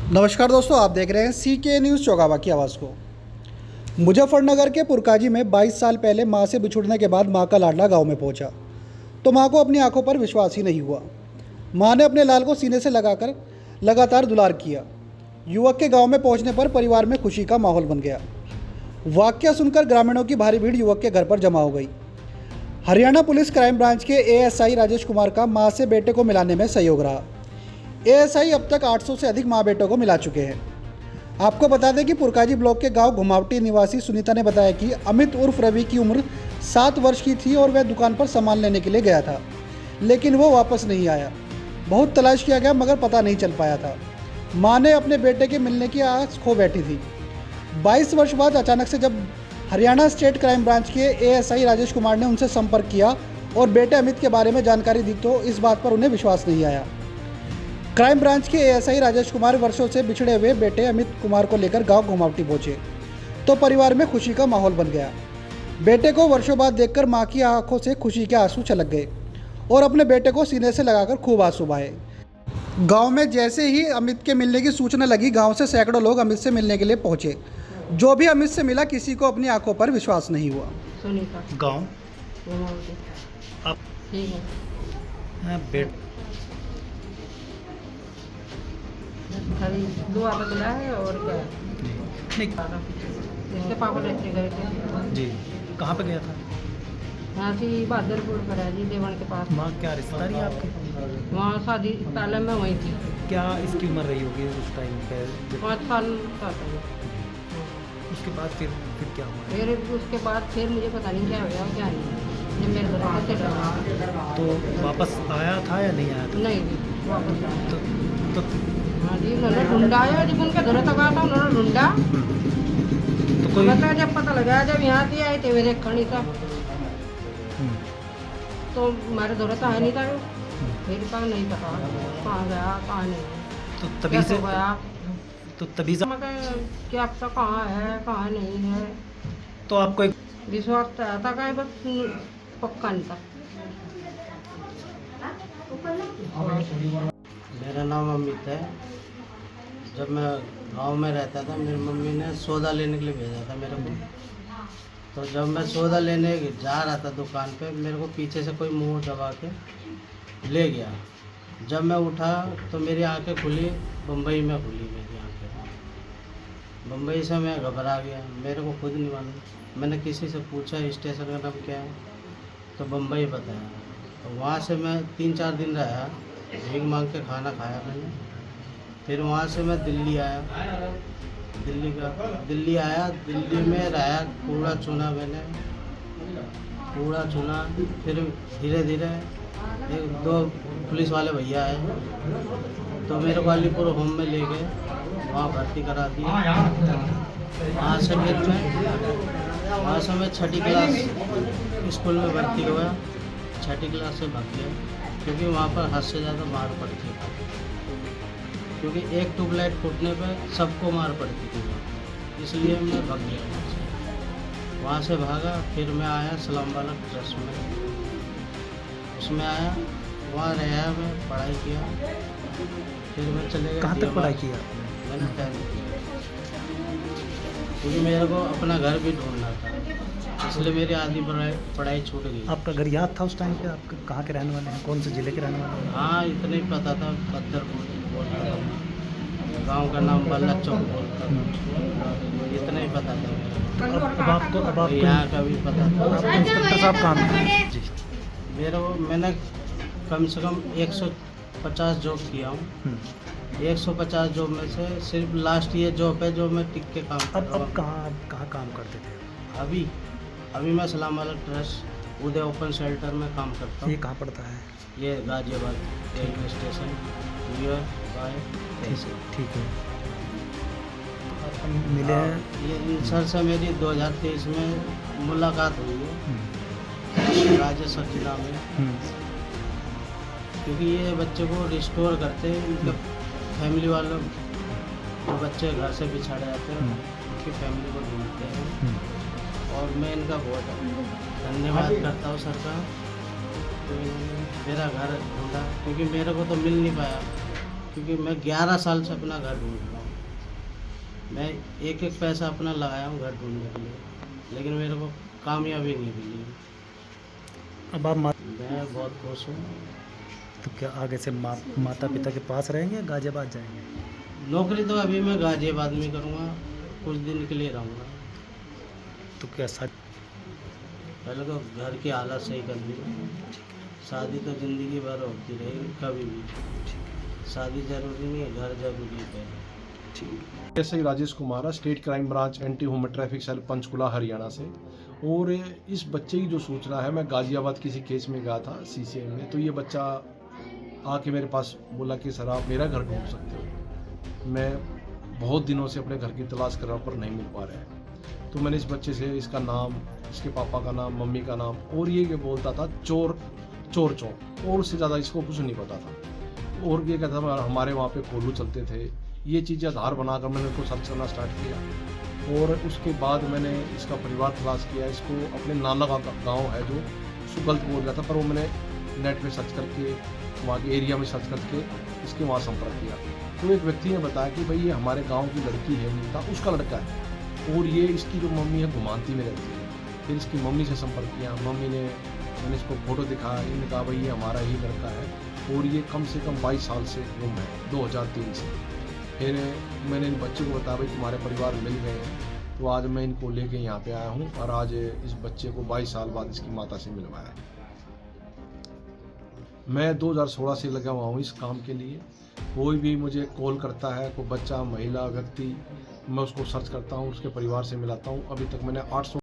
नमस्कार दोस्तों, आप देख रहे हैं CK न्यूज़ चौगावा की आवाज़ को। मुजफ्फरनगर के पुरकाजी में 22 साल पहले मां से बिछुड़ने के बाद मां का लाडला गांव में पहुंचा तो मां को अपनी आंखों पर विश्वास ही नहीं हुआ। मां ने अपने लाल को सीने से लगाकर लगातार दुलार किया। युवक के गांव में पहुंचने पर परिवार में खुशी का माहौल बन गया। वाकया सुनकर ग्रामीणों की भारी भीड़ युवक के घर पर जमा हो गई। हरियाणा पुलिस क्राइम ब्रांच के ASI राजेश कुमार का मां से बेटे को मिलाने में सहयोग रहा। ASI अब तक 800 से अधिक माँ बेटों को मिला चुके हैं। आपको बता दें कि पुरकाजी ब्लॉक के गांव घुमावटी निवासी सुनीता ने बताया कि अमित उर्फ रवि की उम्र 7 वर्ष की थी और वह दुकान पर सामान लेने के लिए गया था, लेकिन वो वापस नहीं आया। बहुत तलाश किया गया मगर पता नहीं चल पाया था। माँ ने अपने बेटे के मिलने की आस खो बैठी थी। 22 वर्ष बाद अचानक से जब हरियाणा स्टेट क्राइम ब्रांच के ASI राजेश कुमार ने उनसे संपर्क किया और बेटे अमित के बारे में जानकारी दी तो इस बात पर उन्हें विश्वास नहीं आया। क्राइम ब्रांच के ASI राजेश कुमार वर्षों से बिछड़े हुए बेटे अमित कुमार को लेकर गांव घुमावटी पहुंचे तो परिवार में खुशी का माहौल बन गया। बेटे को वर्षों बाद देखकर मां की आंखों से खुशी के आंसू छलक गए और अपने बेटे को सीने से लगाकर खूब आंसू बहाए। गांव में जैसे ही अमित के मिलने की सूचना लगी, गांव से सैकड़ों लोग अमित से मिलने के लिए पहुंचे। जो भी अमित से मिला, किसी को अपनी आंखों पर विश्वास नहीं हुआ। सुनीता गाँव आप ठीक है। बेट खाली दुआ बदला है और क्या है? नहीं इसके पापा लेते गए थे। जी, कहाँ पे गया था? यहाँ से बहादुरपुर पर है जी, देवन के पास। माँ क्या रिश्तेदारी है आपकी? वहाँ शादी पहले मैं वहीं थी। क्या इसकी उम्र रही होगी उस टाइम पे? 5 साल का था। उसके बाद फिर क्या हुआ? फिर उसके बाद फिर मुझे पता नहीं क्या हुआ क्या नहीं। जब मेरे घर कैसे लगा तो वापस आया था या नहीं आया था? नहीं जी, वापस आया। तो हाँ जी, उन्होंने ढूंढा है। जब उनके घर तक आया था उन्होंने ढूंढा। तो कोई बता जब पता लगा, जब यहाँ से आए थे मेरे खड़ी था तो हमारे दौरे तो है नहीं था। फिर तक नहीं पता कहाँ गया कहाँ नहीं। तो तभी से गया तो क्या पता कहाँ है कहाँ नहीं है। तो आपको एक विश्वास तो आता का बस पक्का नहीं था। मेरा नाम अमित है। जब मैं गांव में रहता था, मेरी मम्मी ने सौदा लेने के लिए भेजा था मेरे को। तो जब मैं सौदा लेने जा रहा था दुकान पे, मेरे को पीछे से कोई मुंह दबा के ले गया। जब मैं उठा तो मेरी आंखें खुली, बम्बई में खुली मेरी आंखें। बम्बई से मैं घबरा गया, मेरे को खुद नहीं मालूम। मैंने किसी से पूछा स्टेशन का नाम क्या है, तो बम्बई बताया। तो वहाँ से मैं 3-4 दिन रहा, भीख मांग के खाना खाया मैंने। फिर वहाँ से मैं दिल्ली आया। दिल्ली आया, दिल्ली में रहा, कूड़ा चुना मैंने, कूड़ा चुना। फिर धीरे धीरे 1-2 पुलिस वाले भैया आए तो मेरे को अलीपुर होम में ले गए, वहाँ भर्ती करा दिया। वहाँ से मैं 6ठी क्लास स्कूल में भर्ती हुआ। 6ठी क्लास से भाग गया क्योंकि वहाँ पर हद से ज़्यादा मार पड़ती थी। क्योंकि एक ट्यूबलाइट फूटने पे सबको मार पड़ती थी, इसलिए मैं भाग गया वहाँ से भागा। फिर मैं आया सलाम वाला ट्रस्ट में, उसमें आया, वहाँ रहा, मैं पढ़ाई किया। फिर मैं चले गया। कहाँ तक पढ़ाई किया? मैंने 10th किया क्योंकि मेरे को अपना घर भी ढूंढना था, इसलिए मेरी आधी पढ़ाई छूट गई। आपका घर याद था उस टाइम पे? आप कहाँ के रहने वाले हैं? कौन से ज़िले के रहने वाले हैं? हाँ, इतना ही पता था, बदरपुर बोलता था। गांव का नाम बल्ला चौक बोलता था, इतना ही पता था मेरा। अब आपको यहाँ का भी पता था। आपको इंस्पेक्टर साहब कहाँ मिले? जी। मैंने कम से कम 150 जॉब किया हूँ। 150 जॉब में से सिर्फ लास्ट ये जॉब है जो मैं टिक के काम कर रहा हूँ। अब कहाँ काम करते थे? अभी मैं सलाम वाला ट्रस्ट उदय ओपन शेल्टर में काम करता हूँ। ये कहाँ पड़ता है? ये Ghaziabad railway station near by तहसील। ठीक है। आप मिले हैं? ये सर से मेरी 2023 में मुलाकात हुई है, राजेश सर जी नाम है। क्योंकि ये बच्चे को रिस्टोर करते हैं, इनके फैमिली वालों, जो बच्चे घर से बिछड़ जाते हैं उनकी फैमिली को ढूंढते हैं। और मैं इनका बहुत धन्यवाद करता हूँ सर का, मेरा घर ढूंढा, क्योंकि मेरे को तो मिल नहीं पाया, क्योंकि मैं 11 साल से अपना घर ढूंढ रहा हूँ। मैं एक एक पैसा अपना लगाया हूँ घर ढूंढने के लिए, लेकिन मेरे को कामयाबी नहीं मिली। अब आप मैं बहुत खुश हूँ। तो क्या आगे से माता पिता के पास रहेंगे या गाजियाबाद जाएंगे? नौकरी तो अभी मैं गाजियाबाद में करूँगा, कुछ दिन के लिए रहूँगा। तो क्या पहले तो घर की हालत सही करनी है। शादी तो ज़िंदगी भर होती रहेगी, कभी भी। शादी ज़रूरी नहीं है, घर ज़रूरी है। SI Rajesh Kumar, state crime branch anti human traffic cell Panchkula Haryana से। और इस बच्चे की जो सूचना है, मैं गाजियाबाद किसी केस में गया था सीसीएम में, तो ये बच्चा आके मेरे पास बोला कि सर आप मेरा घर ढूंढ सकते हो। मैं बहुत दिनों से अपने घर की तलाश कर रहा हूँ पर नहीं मिल पा रहा है। तो मैंने इस बच्चे से इसका नाम, इसके पापा का नाम, मम्मी का नाम और ये बोलता था चोर चोर चोर, और उससे ज़्यादा इसको कुछ नहीं पता था। और ये कहता था हमारे वहाँ पे कोल्हू चलते थे। ये चीज़ें आधार बनाकर मैंने उसको सर्च करना स्टार्ट किया और उसके बाद मैंने इसका परिवार तलाश किया। इसको अपने नाना का गांव है जो उसको गलत बोल रहा था, पर वो मैंने नेट पे सर्च करके वहाँ के एरिया में सर्च करके इसके वहाँ संपर्क किया। तो एक व्यक्ति ने बताया कि भाई ये हमारे गाँव की लड़की है नीता, उसका लड़का है और ये इसकी जो मम्मी है घुमानती में रहती है। फिर इसकी मम्मी से संपर्क किया, मम्मी ने मैंने इसको फ़ोटो दिखाया, इन्होंने कहा भाई ये हमारा ही लड़का है और ये कम से कम 22 साल से गुम है, 2003 से। फिर मैंने इन बच्चे को बताया भाई तुम्हारे परिवार मिल गए हैं, तो आज मैं इनको लेके यहाँ पे आया हूँ और आज इस बच्चे को 22 साल बाद इसकी माता से मिलवाया। मैं 2016 से लगा हुआ हूँ इस काम के लिए। कोई भी मुझे कॉल करता है, कोई बच्चा, महिला, व्यक्ति, मैं उसको सर्च करता हूँ, उसके परिवार से मिलाता हूँ। अभी तक मैंने 800